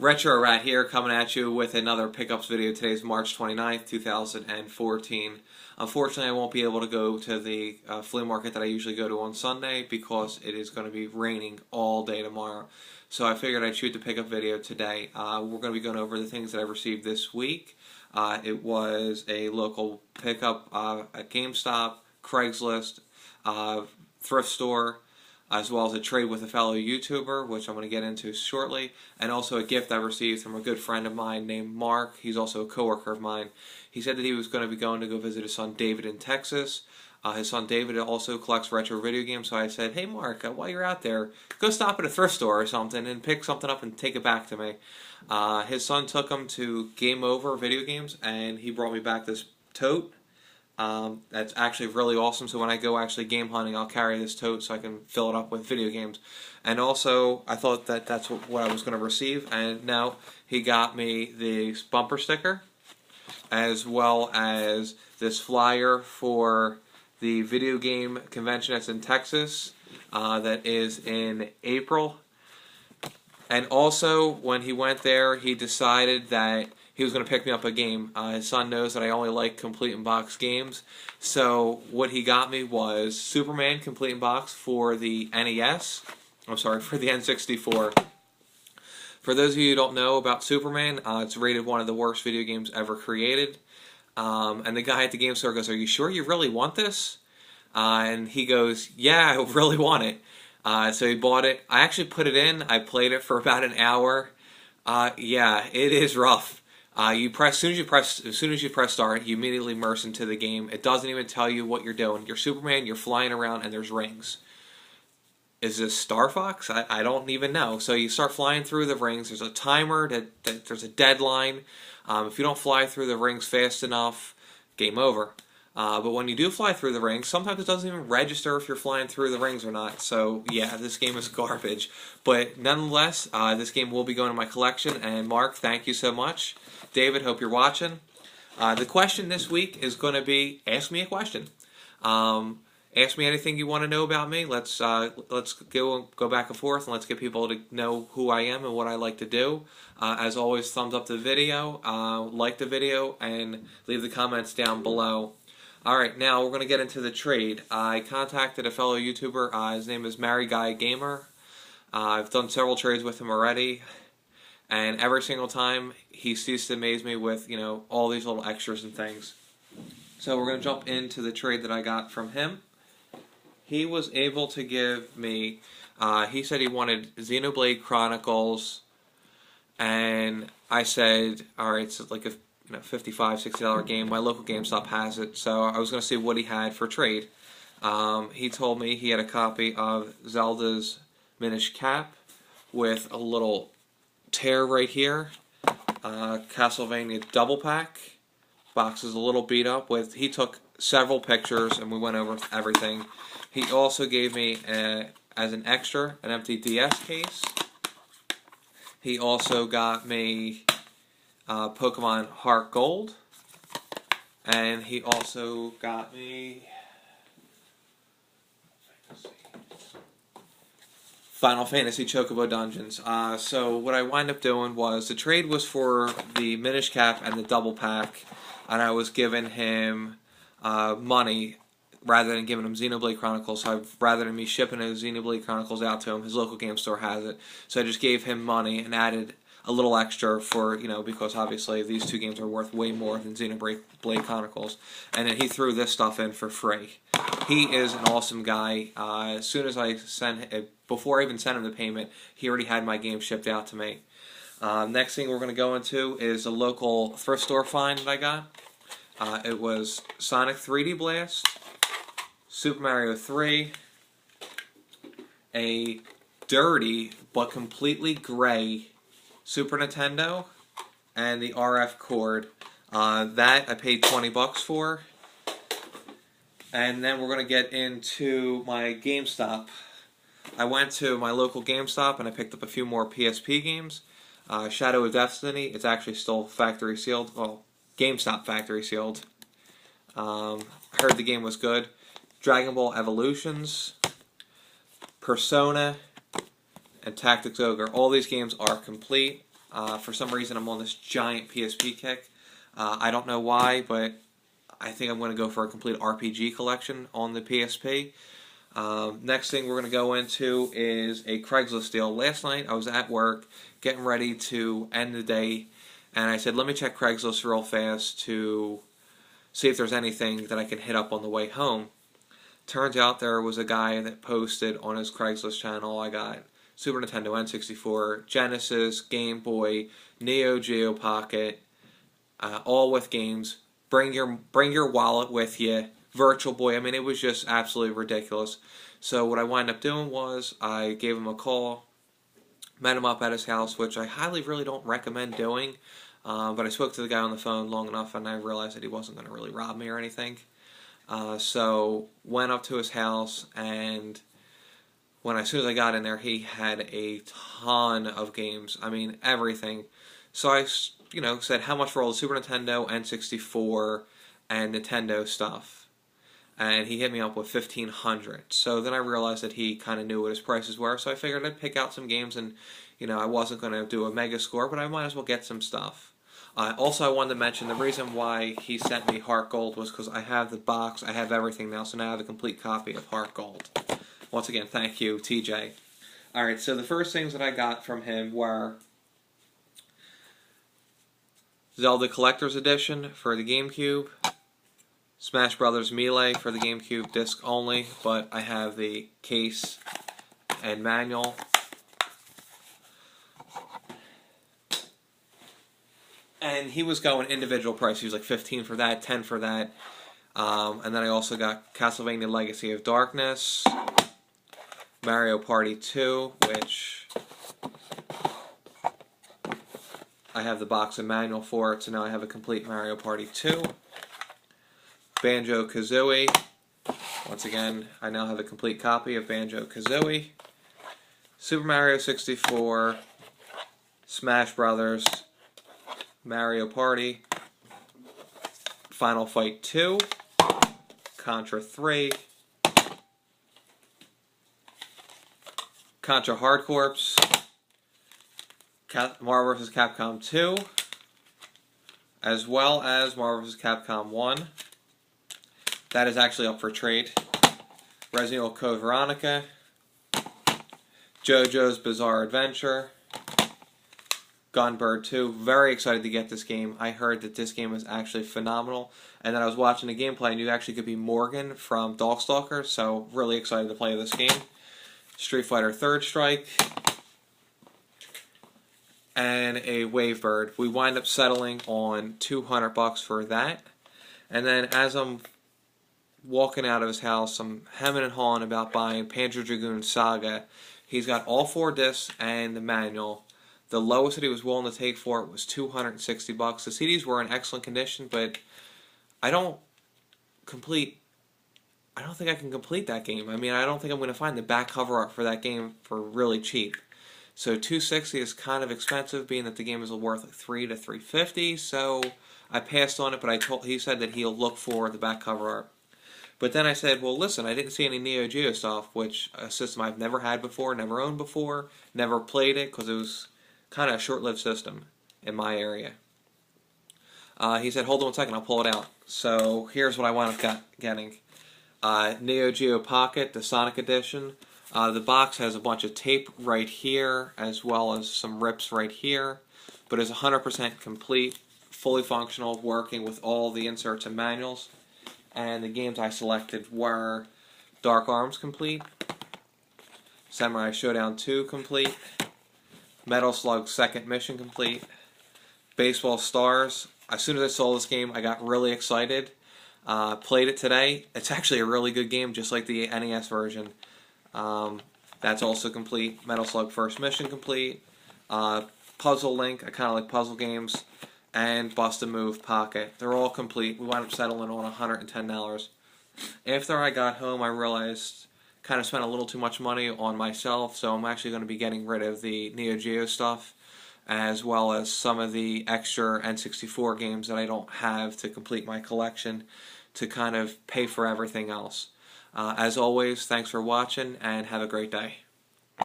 Retro Rat here, coming at you with another pickups video. Today's March 29th, 2014. Unfortunately, I won't be able to go to the flea market that I usually go to on Sunday because it is going to be raining all day tomorrow. So I figured I'd shoot the pickup video today. We're going to be going over the things that I received this week. It was a local pickup at GameStop, Cragslist, thrift store, as well as a trade with a fellow YouTuber, which I'm going to get into shortly, and also a gift I received from a good friend of mine named Mark. He's also a coworker of mine. He said that he was going to be going to go visit his son David in Texas. His son David also collects retro video games, so I said, hey Mark, while you're out there, go stop at a thrift store or something and pick something up and take it back to me. His son took him to Game Over Video Games, and he brought me back this tote. That's actually really awesome, so when I go actually game hunting, I'll carry this tote so I can fill it up with video games. And also, I thought that that's what I was going to receive, and now he got me the bumper sticker, as well as this flyer for the video game convention that's in Texas, that is in April. And also, when he went there, he decided that he was going to pick me up a game. His son knows that I only like complete in box games. So what he got me was Superman complete in box for the NES. I'm sorry, for the N64. For those of you who don't know about Superman, it's rated one of the worst video games ever created. And the guy at the game store goes, "Are you sure you really want this?" And he goes, "Yeah, I really want it." So he bought it. I actually put it in. I played it for about an hour. Yeah, it is rough. As soon as you press start, you immediately immerse into the game. It doesn't even tell you what you're doing. You're Superman. You're flying around, and there's rings. Is this Star Fox? I don't even know. So you start flying through the rings. There's a timer. There's a deadline. If you don't fly through the rings fast enough, game over. But when you do fly through the rings, sometimes it doesn't even register if you're flying through the rings or not. So yeah, this game is garbage. But nonetheless, this game will be going to my collection. And Mark, thank you so much. David, hope you're watching. The question this week is going to be, ask me a question. Ask me anything you want to know about me. Let's go back and forth, and let's get people to know who I am and what I like to do. As always, thumbs up the video, like the video, and leave the comments down below. Alright, now we're going to get into the trade. I contacted a fellow YouTuber. His name is Mary Guy Gamer. I've done several trades with him already, and every single time he ceased to amaze me with, all these little extras and things. So we're going to jump into the trade that I got from him. He was able to give me, he said he wanted Xenoblade Chronicles, and I said, alright, it's like a $55, $60 game. My local GameStop has it, so I was going to see what he had for trade. He told me he had a copy of Zelda's Minish Cap with a little tear right here. Castlevania Double Pack. Box is a little beat up. He took several pictures and we went over everything. He also gave me, as an extra, an empty DS case. He also got me Pokemon Heart Gold, and he also got me Final Fantasy Chocobo Dungeons. So what I wind up doing was, the trade was for the Minish Cap and the Double Pack, and I was giving him money rather than giving him Xenoblade Chronicles. So rather than me shipping a Xenoblade Chronicles out to him, his local game store has it. So I just gave him money and added a little extra for, because obviously these two games are worth way more than Xenoblade Chronicles. And then he threw this stuff in for free. He is an awesome guy. As soon as before I even sent him the payment, he already had my game shipped out to me. Next thing we're going to go into is a local thrift store find that I got. It was Sonic 3D Blast, Super Mario 3, a dirty but completely gray Super Nintendo, and the RF cord. That I paid $20 for. And then we're going to get into my GameStop. I went to my local GameStop and I picked up a few more PSP games. Shadow of Destiny, it's actually still factory sealed. Well, GameStop factory sealed. Heard the game was good. Dragon Ball Evolutions, Persona, and Tactics Ogre. All these games are complete. For some reason, I'm on this giant PSP kick. I don't know why, but I think I'm going to go for a complete RPG collection on the PSP. Next thing we're going to go into is a Craigslist deal. Last night I was at work getting ready to end the day, and I said, let me check Craigslist real fast to see if there's anything that I can hit up on the way home. Turns out there was a guy that posted on his Craigslist channel, I got Super Nintendo N64, Genesis, Game Boy, Neo Geo Pocket, all with games. Bring your wallet with you. Virtual Boy. I mean, it was just absolutely ridiculous. So what I wound up doing was I gave him a call, met him up at his house, which I really don't recommend doing. But I spoke to the guy on the phone long enough, and I realized that he wasn't going to really rob me or anything. So went up to his house, and as soon as I got in there, he had a ton of games. I mean, everything. So I, said, how much for all the Super Nintendo, N64, and Nintendo stuff? And he hit me up with $1,500. So then I realized that he kind of knew what his prices were. So I figured I'd pick out some games, and I wasn't going to do a mega score, but I might as well get some stuff. Also, I wanted to mention the reason why he sent me Heart Gold was because I have the box, I have everything now, so now I have a complete copy of Heart Gold. Once again, thank you, TJ. Alright, so the first things that I got from him were Zelda Collector's Edition for the GameCube, Smash Brothers Melee for the GameCube, disc only, but I have the case and manual. And he was going individual price. He was like $15 for that, $10 for that. And then I also got Castlevania Legacy of Darkness, Mario Party 2, which I have the box and manual for it, so now I have a complete Mario Party 2. Banjo-Kazooie. Once again, I now have a complete copy of Banjo-Kazooie. Super Mario 64, Smash Brothers, Mario Party, Final Fight 2, Contra 3, Contra Hard Corps, Marvel vs. Capcom 2, as well as Marvel vs. Capcom 1. That is actually up for trade. Resident Evil Code Veronica, JoJo's Bizarre Adventure, Gunbird 2. Very excited to get this game. I heard that this game is actually phenomenal. And then I was watching the gameplay, and you actually could be Morgan from Darkstalkers, so really excited to play this game. Street Fighter Third Strike, and a Wavebird. We wind up settling on $200 for that. And then as I'm walking out of his house, I'm hemming and hawing about buying Panzer Dragoon Saga. He's got all 4 discs and the manual. The lowest that he was willing to take for it was $260. The CDs were in excellent condition, but I don't think I can complete that game. I mean, I don't think I'm going to find the back cover art for that game for really cheap. So $260 is kind of expensive, being that the game is worth like $300 to $350. So I passed on it, but he said that he'll look for the back cover art. But then I said, well, listen, I didn't see any Neo Geo stuff, which a system I've never had before, never owned before, never played it, because it was kind of a short-lived system in my area. He said, hold on a second, I'll pull it out. So here's what I wound up getting. Neo Geo Pocket, the Sonic Edition. The box has a bunch of tape right here, as well as some rips right here, but it's 100% complete, fully functional, working with all the inserts and manuals. And the games I selected were Dark Arms complete, Samurai Showdown 2 complete, Metal Slug Second Mission complete, Baseball Stars. As soon as I saw this game, I got really excited. Played it today. It's actually a really good game, just like the NES version. That's also complete. Metal Slug First Mission complete. Puzzle Link, I kind of like puzzle games. And Bust a Move Pocket. They're all complete. We wound up settling on $110. After I got home, I realized kind of spent a little too much money on myself, so I'm actually going to be getting rid of the Neo Geo stuff, as well as some of the extra N64 games that I don't have to complete my collection, to kind of pay for everything else. As always, thanks for watching, and have a great day.